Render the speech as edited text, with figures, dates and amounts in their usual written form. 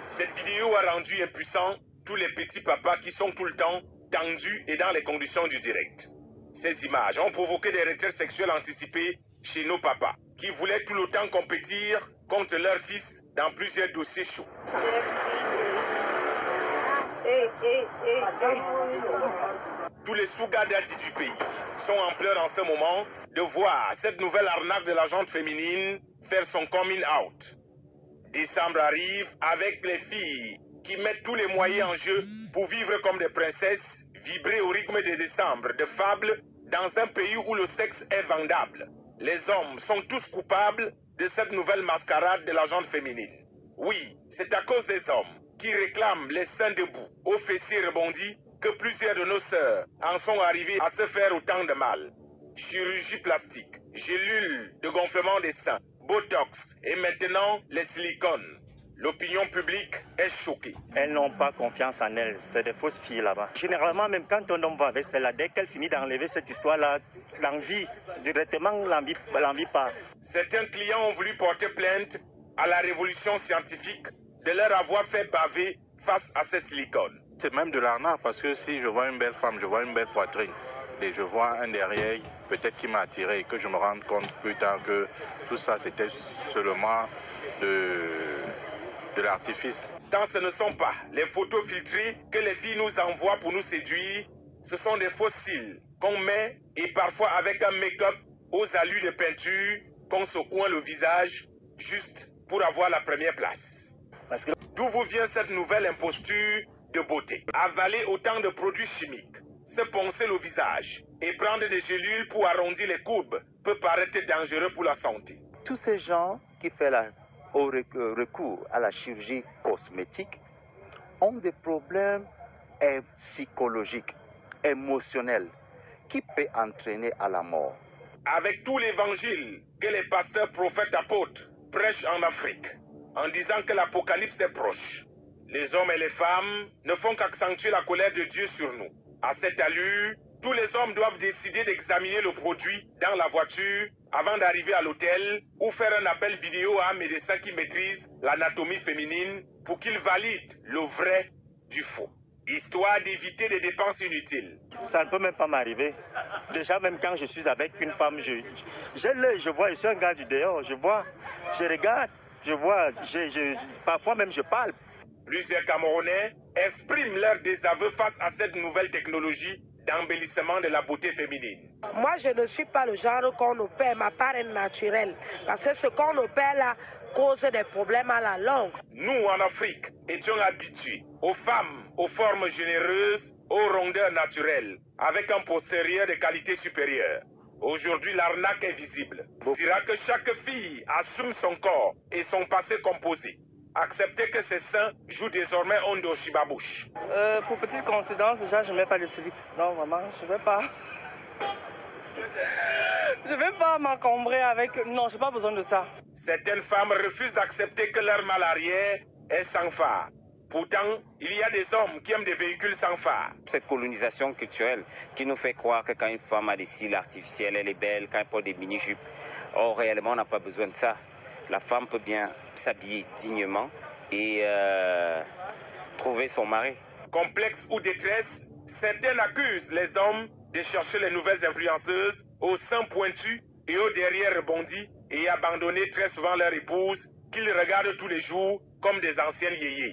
Cette vidéo a rendu impuissants tous les petits papas qui sont tout le temps tendus et dans les conditions du direct. Ces images ont provoqué des retraites sexuelles anticipées chez nos papas, qui voulaient tout le temps compétir contre leurs fils dans plusieurs dossiers chauds. Tous les sugar daddy du pays sont en pleurs en ce moment de voir cette nouvelle arnaque de la gente féminine faire son coming out. Décembre arrive avec les filles qui mettent tous les moyens en jeu pour vivre comme des princesses, vibrer au rythme de décembre, de fables, dans un pays où le sexe est vendable. Les hommes sont tous coupables de cette nouvelle mascarade de la gente féminine. Oui, c'est à cause des hommes qui réclament les seins debout, aux fessiers rebondis, que plusieurs de nos sœurs en sont arrivées à se faire autant de mal. Chirurgie plastique, gélules de gonflement des seins, botox et maintenant les silicones. L'opinion publique est choquée. Elles n'ont pas confiance en elles, c'est des fausses filles là-bas. Généralement, même quand un homme va avec celle-là, dès qu'elle finit d'enlever cette histoire-là, l'envie, directement l'envie part. Certains clients ont voulu porter plainte à la révolution scientifique de leur avoir fait baver face à ces silicones. C'est même de l'arnaque parce que si je vois une belle femme, je vois une belle poitrine et je vois un derrière peut-être qui m'a attiré et que je me rende compte plus tard que tout ça c'était seulement de l'artifice. Tant ce ne sont pas les photos filtrées que les filles nous envoient pour nous séduire, ce sont des faux cils qu'on met et parfois avec un make-up aux allures de peinture qu'on se oint le visage juste pour avoir la première place. D'où vous vient cette nouvelle imposture de beauté? Avaler autant de produits chimiques, se poncer le visage et prendre des gélules pour arrondir les courbes peut paraître dangereux pour la santé. Tous ces gens qui font recours à la chirurgie cosmétique ont des problèmes psychologiques, émotionnels, qui peuvent entraîner à la mort. Avec tout l'évangile que les pasteurs, prophètes, apôtres prêchent en Afrique, en disant que l'apocalypse est proche, les hommes et les femmes ne font qu'accentuer la colère de Dieu sur nous. À cette allure, tous les hommes doivent décider d'examiner le produit dans la voiture avant d'arriver à l'hôtel ou faire un appel vidéo à un médecin qui maîtrise l'anatomie féminine pour qu'il valide le vrai du faux, histoire d'éviter des dépenses inutiles. Ça ne peut même pas m'arriver. Déjà, même quand je suis avec une femme, j'ai l'œil, je vois, je suis un gars du dehors, je vois, je regarde, je vois, parfois même je parle. Plusieurs Camerounais expriment leur désaveu face à cette nouvelle technologie d'embellissement de la beauté féminine. Moi, je ne suis pas le genre qu'on opère, ma part est naturelle. Parce que ce qu'on opère là cause des problèmes à la longue. Nous, en Afrique, étions habitués aux femmes, aux formes généreuses, aux rondeurs naturelles, avec un postérieur de qualité supérieure. Aujourd'hui, l'arnaque est visible. On dira que chaque fille assume son corps et son passé composé. Acceptez que ces seins jouent désormais Ondo Shibabouche. Pour petite coïncidence, déjà, je ne mets pas de slip. Non, maman, je ne vais pas. Je ne vais pas m'encombrer avec... Non, je n'ai pas besoin de ça. Certaines femmes refusent d'accepter que leur mal arrière est sans phare. Pourtant, il y a des hommes qui aiment des véhicules sans phare. Cette colonisation culturelle qui nous fait croire que quand une femme a des cils artificiels, elle est belle, quand elle porte des mini-jupes. Or, réellement, on n'a pas besoin de ça. La femme peut bien s'habiller dignement et trouver son mari. Complexe ou détresse, certains accusent les hommes de chercher les nouvelles influenceuses aux seins pointus et aux derrières rebondis et abandonner très souvent leur épouse qu'ils regardent tous les jours comme des anciennes yéyés.